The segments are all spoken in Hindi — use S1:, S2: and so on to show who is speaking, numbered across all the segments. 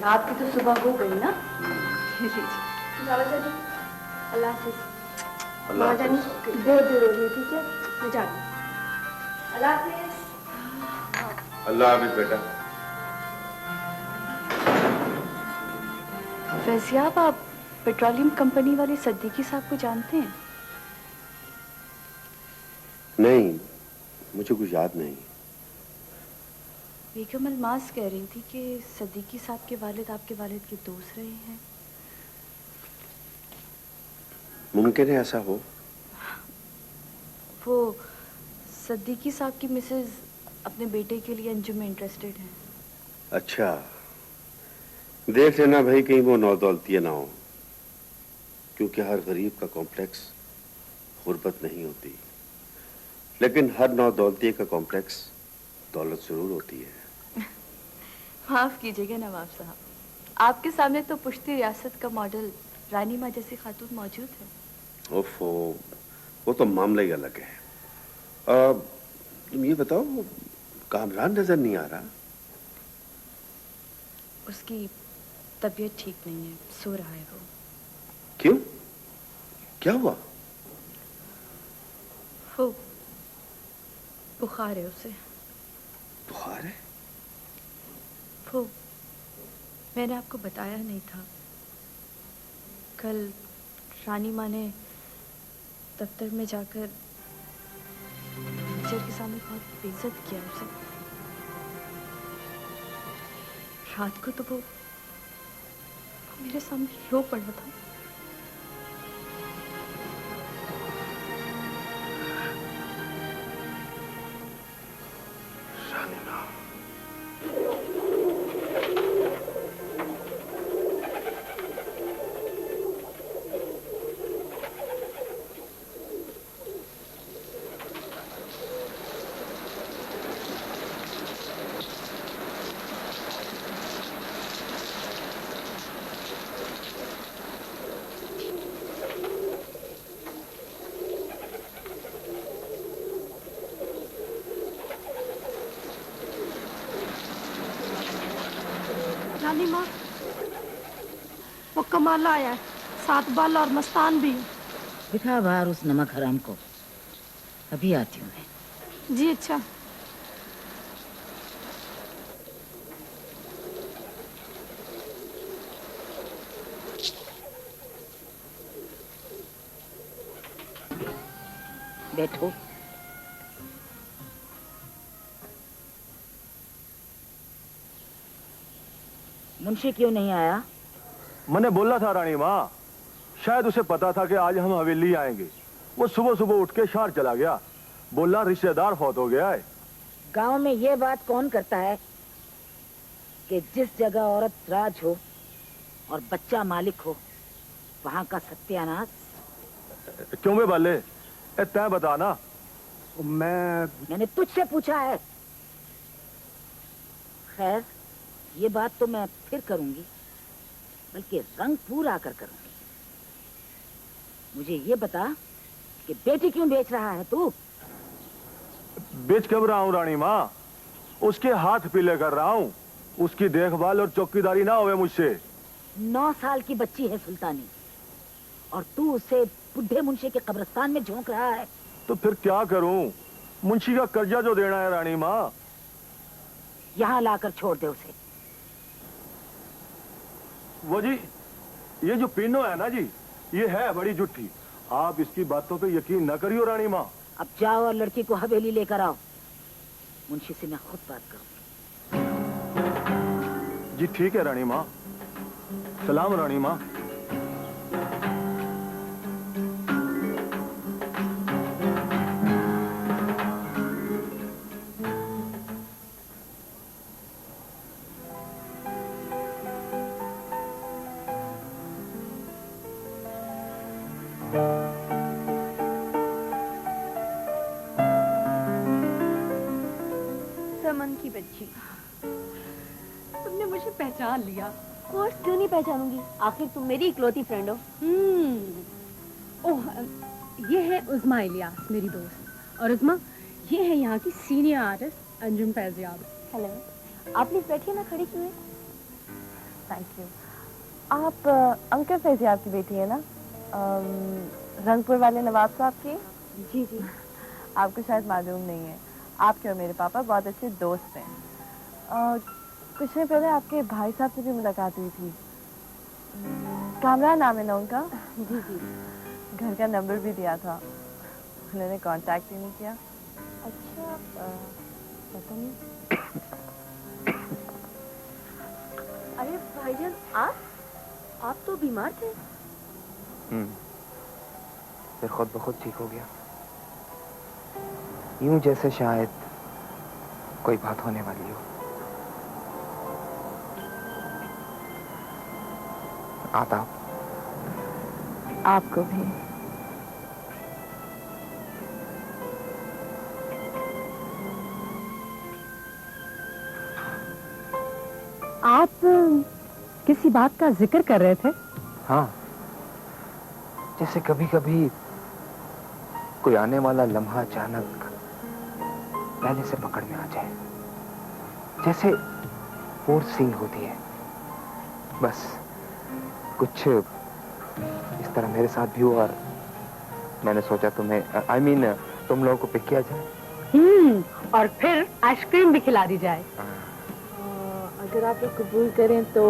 S1: आपकी तो सुबह हो गई ना?
S2: अल्लाह हाफिज। माँ जानी बहुत देर हो रही है, ठीक है मैं जा रही हूँ। अल्लाह हाफिज।
S3: अल्लाह हाफिज बेटा।
S1: फैजियाब, आप पेट्रोलियम कंपनी वाले सद्दीकी साहब को जानते हैं?
S3: नहीं, मुझे कुछ याद नहीं।
S1: बेगम अलमास कह रही थी कि सद्दीकी साहब के वालिद आपके वालिद के दोस्त रहे हैं।
S3: मुमकिन है ऐसा हो।
S1: वो सद्दीकी साहब की मिसेज अपने बेटे के लिए अंजुम में इंटरेस्टेड हैं।
S3: अच्छा, देख लेना भाई कहीं वो नौदौलतिया ना हो, क्योंकि हर गरीब का कॉम्प्लेक्स गुर्बत नहीं होती, लेकिन हर नौदौलतिया का कॉम्प्लेक्स दौलत जरूर होती है।
S1: माफ कीजिएगा नवाब साहब, आपके सामने तो पुश्ती रियासत का मॉडल रानी माँ जैसी खातून मौजूद है।
S3: ओफो, वो तो मामला ही अलग है। तुम ये बताओ, कामरान नजर नहीं आ रहा?
S1: उसकी तबीयत ठीक नहीं है, सो रहा है वो।
S3: क्यों, क्या हुआ?
S1: वो बुखार है उसे।
S3: बुखार है?
S1: वो मैंने आपको बताया नहीं था, कल रानी माँ ने दफ्तर में जाकर टीचर के सामने बहुत बेइज्जत किया उसे। रात को तो वो मेरे सामने रो पड़ा था।
S2: रानी माँ, वो कमाल आया है, 7 बाल और मस्तान भी।
S4: दिखा बाहर उस नमक हराम को, अभी आती हूँ मैं।
S2: जी अच्छा।
S4: बैठो। मुंशी क्यों नहीं आया?
S5: मैंने बोला था रानी माँ, शायद उसे पता था कि आज हम हवेली आएंगे। वो सुबह सुबह उठ के शहर चला गया, बोला रिश्तेदार फौत हो गया है।
S4: गांव में ये बात कौन करता है कि जिस जगह औरत राज हो और बच्चा मालिक हो, वहां का सत्यानाश।
S5: क्यों बे बाले, तय बता ना। मैंने
S4: तुझसे पूछा है। खैर, ये बात तो मैं फिर करूंगी, बल्कि रंग पूरा कर करूंगी। मुझे ये बता कि बेटी क्यों बेच रहा है तू?
S5: बेच कब रहा हूँ रानी माँ, उसके हाथ पीले कर रहा हूँ। उसकी देखभाल और चौकीदारी ना होवे मुझसे।
S4: 9 साल की बच्ची है सुल्तानी, और तू उसे बुढ़े मुंशी के कब्रिस्तान में झोंक रहा है।
S5: तो फिर क्या करूं, मुंशी का कर्जा जो देना है रानी माँ।
S4: यहाँ लाकर छोड़ दे उसे।
S5: वो जी, ये जो पीनो है ना जी, ये है बड़ी जुट्ठी। आप इसकी बातों पे यकीन न करियो रानी माँ।
S4: अब जाओ और लड़की को हवेली लेकर आओ, मुंशी से मैं खुद बात करूंगी।
S5: जी ठीक है रानी माँ। सलाम रानी माँ।
S2: समन की बच्ची, तुमने मुझे पहचान लिया। और क्यों नहीं पहचानूंगी, आखिर तुम मेरी इकलौती फ्रेंड हो।
S6: ओह, ये है उज़्मा इलियास, मेरी दोस्त। और उज़्मा, ये है यहाँ की सीनियर आर्टिस्ट अंजुम फैजियाब।
S2: हेलो, आप प्लीज बैठिए ना, खड़ी क्यों है? Thank you. आप अंकित फैजियाब की बेटी है ना? रंगपुर वाले नवाब साहब की? जी जी। आपको शायद मालूम नहीं है, आपके और मेरे पापा बहुत अच्छे दोस्त हैं। कुछ दिन पहले आपके भाई साहब से भी मुलाकात हुई थी। कामरान नाम है ना उनका? जी जी। घर का नंबर भी दिया था, उन्होंने कांटेक्ट ही नहीं किया। अच्छा, पता नहीं। अरे भाईजान, आप तो बीमार थे।
S7: फिर खुद ब खुद ठीक हो गया, यूं जैसे शायद कोई बात होने वाली हो। आदाब।
S2: आपको भी।
S6: आप किसी बात का जिक्र कर रहे थे?
S7: हाँ, जैसे कभी कभी कोई आने वाला लम्हा अचानक पहले से पकड़ में आ जाए, जैसे फोर्सिंग होती है। बस कुछ इस तरह मेरे साथ भी हुआ और मैंने सोचा तुम्हें तुम लोगों को पिक किया जाए।
S6: और फिर आइसक्रीम भी खिला दी जाए।
S2: अगर आप लोग कबूल करें तो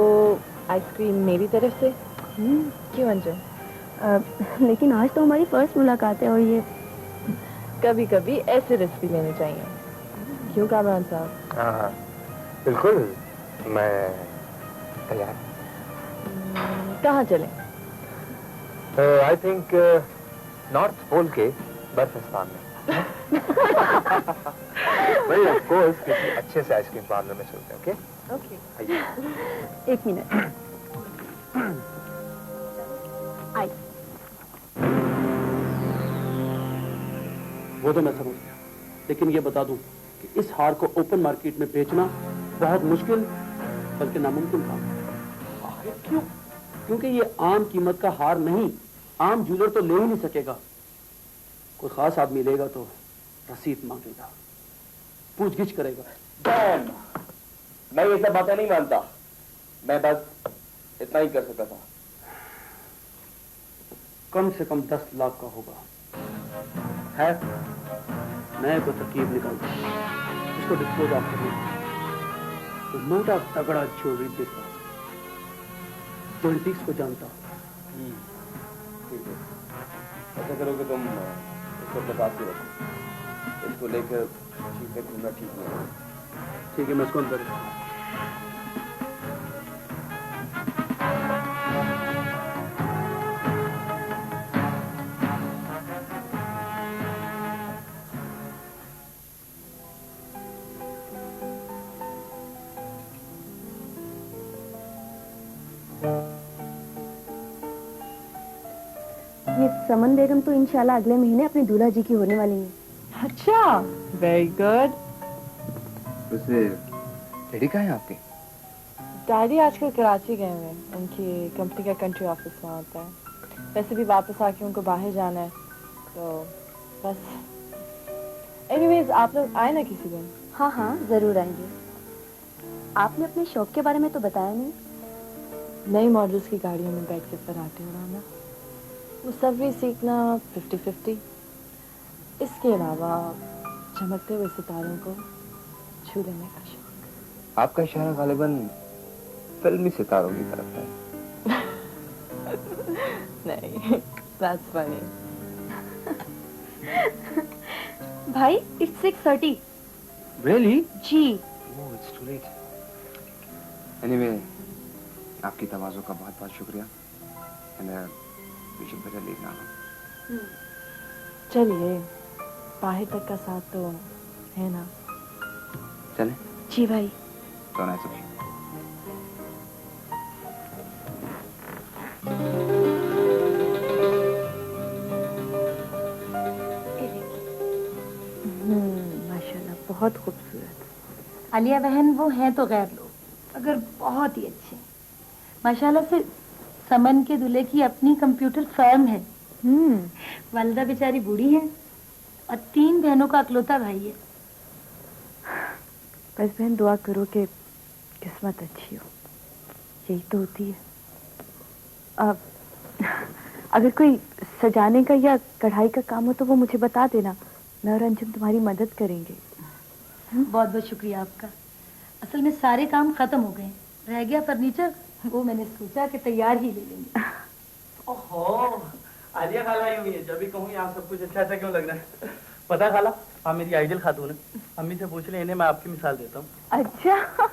S2: आइसक्रीम मेरी तरफ से। क्यों अंजन? लेकिन आज तो हमारी फर्स्ट मुलाकात है और ये कभी कभी ऐसे रिस्क भी लेने चाहिए। क्यों कामरान साहब?
S7: हाँ बिल्कुल, मैं तैयार।
S2: कहाँ चलें?
S7: आई थिंक नॉर्थ पोल के बर्फिस्तान में। भाई ऑफ कोर्स किसी अच्छे से आइसक्रीम पार्लर में चलते हैं। ओके
S2: ओके, एक मिनट। आई।
S8: वो तो मैं समझ गया, लेकिन ये बता दूं कि इस हार को ओपन मार्केट में बेचना बहुत मुश्किल बल्कि नामुमकिन काम है। आखिर क्यों? क्योंकि ये आम कीमत का हार नहीं, आम ज्वेलर तो ले ही नहीं सकेगा। कोई खास आदमी लेगा तो रसीद मांगेगा, पूछगिछ करेगा।
S7: मैं ये सब बातें नहीं मानता, मैं बस इतना ही कर सकता था।
S8: कम से कम 10 लाख का होगा। है मैं तो तरकीब निकालता हूं उसको डिस्पोज ऑफ करने की। तो मोटा तगड़ा ज्वेलरी देता, जो एंटीक्स को जानता।
S7: ठीक है, ऐसा करोगे तुम इसको बता के रखो, इसको लेकर चीजें घूमना ठीक नहीं है।
S8: ठीक है, मैं इसको अंदर रखूंगा।
S2: ये समन बेगम तो इंशाल्लाह अगले महीने अपने दूल्हा जी की होने वाली है। अच्छा, वेरी गुड।
S7: वैसे डैडी कहाँ है आपके?
S2: डैडी आजकल कराची गए हुए हैं, उनकी कंपनी का कंट्री ऑफिस वहाँ होता है। वैसे भी वापस आके उनको बाहर जाना है, तो बस। एनीवेज, आप लोग आए ना किसी दिन? हाँ हाँ, जरूर आएंगे। आपने अपने शौक के बारे में तो बताया नहीं। नई मॉडल्स की गाड़ियों में बैठ के फराटे उड़ाना, मुसव्वी सीखना 50-50। इसके अलावा चमकते हुए सितारों को छू लेने का शौक।
S7: आपका इशारा गालिबन फिल्मी सितारों की तरफ है।
S2: नहीं, that's funny। भाई, it's 6:30।
S7: Really?
S2: Ji.
S7: Oh, it's too late. Anyway, आपकी तवाज़ो का बहुत बहुत शुक्रिया। And we should better leave now.
S2: चलिए, बाहर तक का साथ तो है ना?
S7: चलें?
S2: जी भाई।
S7: So nice of you.
S2: माशाल्लाह, बहुत खूबसूरत।
S9: आलिया बहन वो हैं तो गैर लोग, अगर बहुत ही अच्छे। माशाल्लाह से समन के दूल्हे की अपनी कंप्यूटर फर्म है। वालिदा बेचारी बूढ़ी है और 3 बहनों का अकलौता भाई है।
S2: बस बहन दुआ करो कि किस्मत अच्छी हो। यही तो होती है। अब अगर कोई सजाने का या कढ़ाई का काम हो तो वो मुझे बता देना, मैं और अंजुम तुम्हारी मदद करेंगे।
S9: बहुत बहुत शुक्रिया आपका। असल में सारे काम खत्म हो गए, रह गया फर्नीचर, वो मैंने सोचा कि तैयार ही ले लेंगे।
S8: ओहो, आलिया खाला यूं ही है, जब भी कहूँ यहाँ सब कुछ अच्छा अच्छा क्यों लग रहा है। पता है खाला, आप मेरी आइडियल खातून है। अम्मी से पूछ ले, इन्हें मैं आपकी मिसाल देता हूँ।
S2: अच्छा,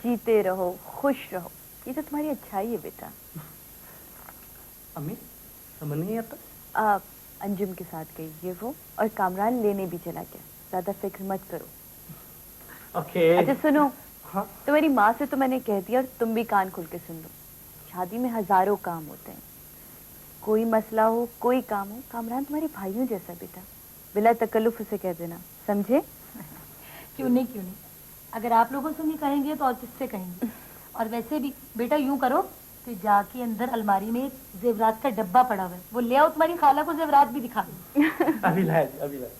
S2: जीते रहो, खुश रहो, ये तो तुम्हारी अच्छाई है बेटा।
S8: अम्मी समझ नहीं आता।
S2: अंजुम के साथ गई ये वो, और कामरान लेने भी चला गया, ज्यादा फिक्र मत करो।
S8: ओके।
S2: अच्छा सुनो,
S8: हाँ?
S2: तुम्हारी माँ से तो मैंने कह दिया, और तुम भी कान खोल के सुन लो। शादी में हजारों काम होते हैं, कोई मसला हो, कोई काम हो, कामरान तुम्हारे भाइयों जैसा बेटा, बिला तकल्लुफ उसे कह देना, समझे?
S9: क्यों नहीं, क्यों नहीं। अगर आप लोगों से नहीं कहेंगे तो और किससे कहेंगे। और वैसे भी बेटा यूं करो कि जाके अंदर अलमारी में जेवरात का डब्बा पड़ा हुआ है, वो ले आओ, तुम्हारी खाला को जेवरात भी दिखा दो।
S8: अभी लाए, अभी लाए।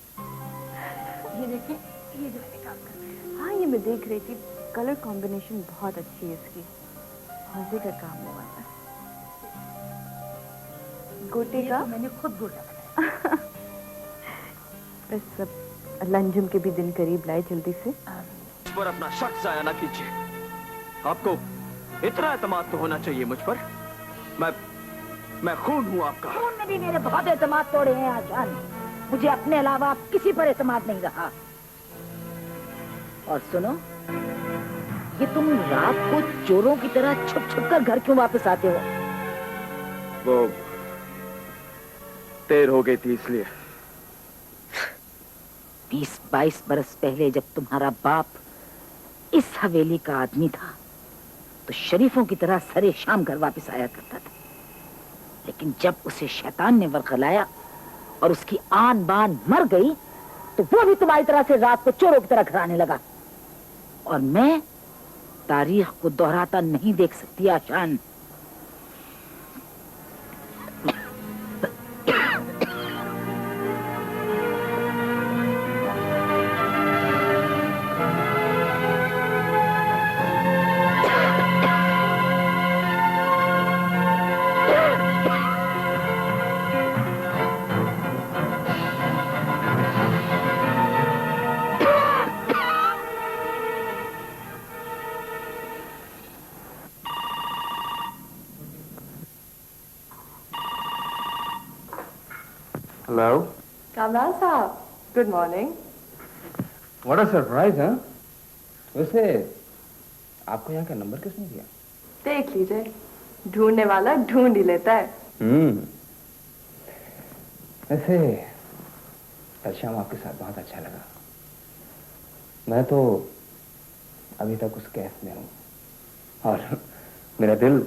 S9: ये देखिए, ये जो मैंने काम कर रहा है।
S2: हाँ, ये मैं देख रही थी, कलर कॉम्बिनेशन बहुत अच्छी है इसकी, मजे का काम हुआ है। गोटे
S9: ये
S2: का
S9: तो मैंने खुद गोटा बनाया।
S2: बस सब अल्लाह अंजुम के भी दिन करीब लाए जल्दी से।
S10: पर अपना शक जाया ना कीजिए, आपको इतना एतमाद तो होना चाहिए मुझ पर। मैं खून हूँ आपका।
S4: खून ने भी मेरे बहुत एतमाद तोड़े हैं आशान, मुझे अपने अलावा किसी पर एतमाद नहीं रहा। और सुनो, ये तुम रात को चोरों की तरह छुप छुप कर घर क्यों वापस आते हो?
S10: वो देर हो गई थी इसलिए।
S4: 20-22 बरस पहले जब तुम्हारा बाप इस हवेली का आदमी था तो शरीफों की तरह सरे शाम घर वापस आया करता था, लेकिन जब उसे शैतान ने वरगलाया और उसकी आन बान मर गई तो वो भी तुम्हारी तरह से रात को चोरों की तरह घर आने लगा। और मैं तारीख को दोहराता नहीं देख सकती आशान।
S7: हेलो,
S2: कामरान साहब, good morning.
S7: What a surprise. हाँ, वैसे आपको यहाँ का नंबर किसने दिया?
S2: देख लीजिए, ढूंढने वाला ढूंढ ही लेता है।
S7: वैसे कल शाम आपके साथ बहुत अच्छा लगा। मैं तो अभी तक उस कैफ में हूँ और मेरा दिल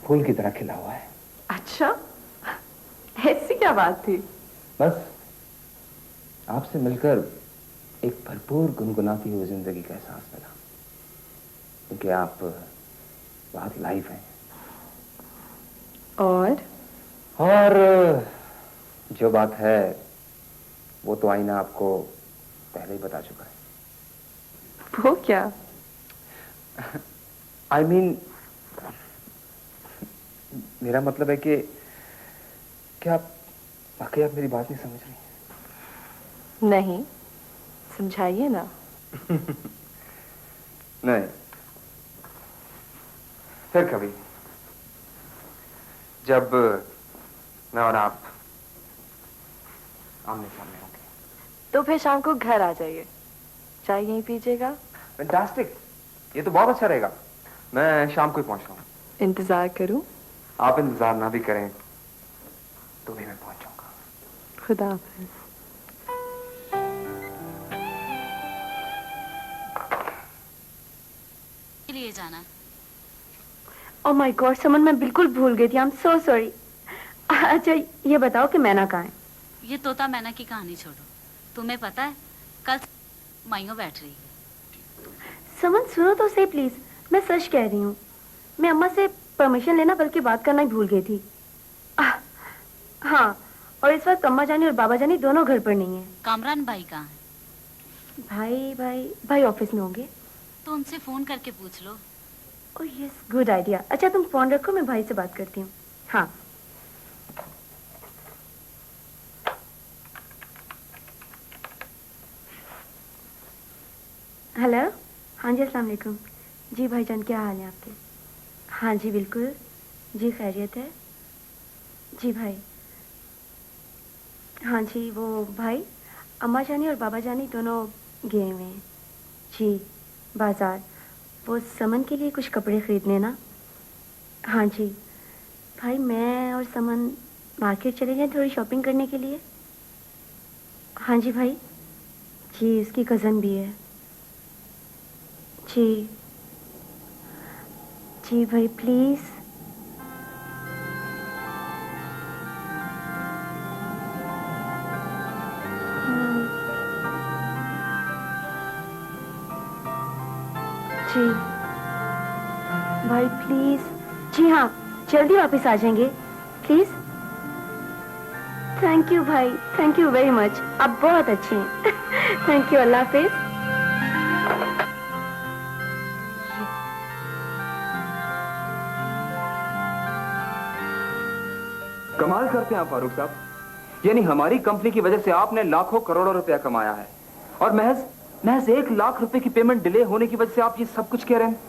S7: फूल की तरह खिला हुआ है।
S2: अच्छा, ऐसी क्या बात थी?
S7: बस आपसे मिलकर एक भरपूर गुनगुनाती हुई जिंदगी का एहसास मिला, क्योंकि आप बहुत लाइव हैं। और जो बात है वो तो आईना आपको पहले ही बता चुका है।
S2: वो क्या?
S7: I mean, मेरा मतलब है कि क्या आप वाकई आप मेरी बात नहीं समझ रही?
S2: नहीं, समझाइए ना।
S7: नहीं, फिर कभी जब मैं और आप आमने सामने होंगे।
S2: तो फिर शाम को घर आ जाइए, चाय यहीं पीजिएगा।
S7: फैंटास्टिक, ये तो बहुत अच्छा रहेगा। मैं शाम को ही पहुंच रहा हूँ।
S2: इंतजार करूं?
S7: आप इंतजार ना भी करें तो भी मैं पहुंच जाऊंगा।
S2: खुदा हाफिज।
S11: लिए जाना।
S12: ओह माय गॉड समन, मैं बिल्कुल भूल गई थी। I am so sorry. अच्छा ये बताओ कि मैना कहाँ है?
S11: ये तोता मैना की कहानी छोड़ो, तुम्हें पता है कल माइयों बैठ रही है।
S12: समन सुनो तो सही प्लीज, मैं सच कह रही हूँ। मैं अम्मा से परमिशन लेना बल्कि बात करना ही भूल गई थी। हाँ, और इस वक्त अम्मा जानी और बाबा जानी दोनों घर पर नहीं है।
S11: कामरान भाई कहाँ है?
S12: भाई भाई भाई ऑफिस में होंगे।
S11: तो उनसे फोन करके पूछ लो।
S12: Oh yes, good idea. अच्छा तुम फोन रखो, मैं भाई से बात करती हूँ। हाँ। हेलो, हाँ जी, अस्सलाम वालेकुम। जी भाईजान, क्या हाल है आपके? हाँ जी बिल्कुल, जी खैरियत है। जी भाई, हाँ जी, वो भाई अम्मा जानी और बाबा जानी दोनों गए हुए हैं जी बाज़ार, वो समन के लिए कुछ कपड़े खरीदने ना। हाँ जी भाई, मैं और समन मार्केट चले जाएं थोड़ी शॉपिंग करने के लिए। हाँ जी भाई, जी इसकी कज़न भी है जी। जी भाई प्लीज़। जी भाई प्लीज। जी हाँ, जल्दी वापस आ जाएंगे प्लीज। थैंक यू भाई, थैंक यू वेरी मच, आप बहुत अच्छे हैं। थैंक यू, अल्लाह हाफिज।
S7: कमाल करते हैं आप फारूक साहब, यानी हमारी कंपनी की वजह से आपने लाखों करोड़ों रुपया कमाया है और महज 1 लाख रुपए की पेमेंट डिले होने की वजह से आप ये सब कुछ कह रहे हैं।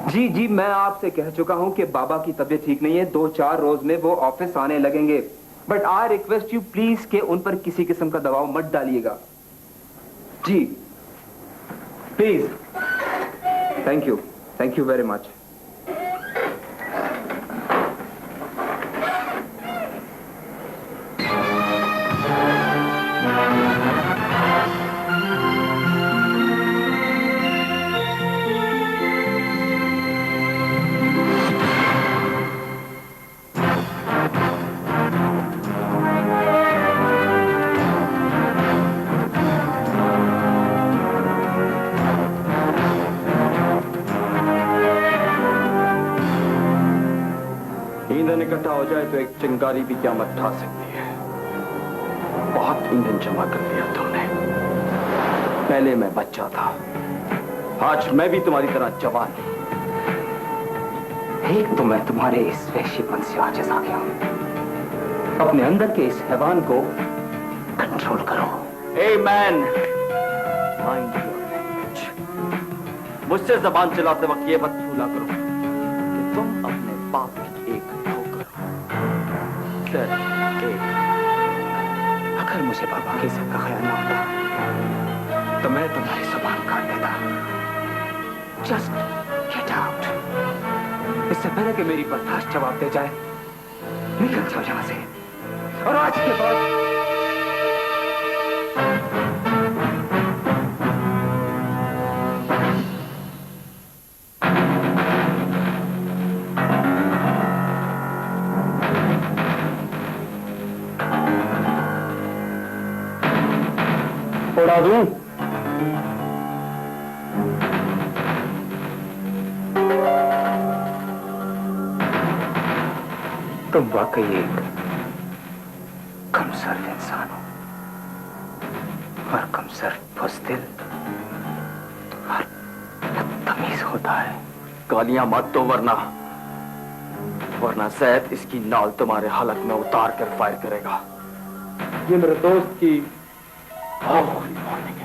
S7: जी जी, मैं आपसे कह चुका हूं कि बाबा की तबीयत ठीक नहीं है, 2-4 रोज में वो ऑफिस आने लगेंगे, but I request you please कि उन पर किसी किस्म का दबाव मत डालिएगा जी, please. Thank you very much.
S10: ईंधन इकट्ठा हो जाए तो एक चिंगारी भी क़यामत ढा सकती है। बहुत ईंधन जमा कर दिया तुमने। पहले मैं बच्चा था, आज मैं भी तुम्हारी तरह जवान हूं।
S7: एक तो मैं तुम्हारे इस वहशीपन से आजिज़ आ गया हूं, अपने अंदर के इस हैवान को कंट्रोल करो।
S10: A man, mind your language. मुझसे जबान चलाते वक्त ये मत भूला करो कि तुम अपने बाप की एक ठोकर हो। सिर्फ एक।
S7: अगर मुझे बाबा की इज्जत का ख्याल ना होता तो मैं तुम्हारी जुबान काट देता। Just get out. इससे पहले कि मेरी बर्दाश्त जवाब दे जाए, निकल जाओ यहां से। और आज के बाद
S8: उड़ा दूं?
S7: तुम वाकई एक कमजोर इंसान हो, और कमजोर बुज़दिल और बदतमीज होता है।
S10: गालियां मत दो, वरना जैद इसकी नाल तुम्हारे हलक में उतार कर फायर करेगा।
S8: ये मेरे दोस्त की आखिरी वार्निंग।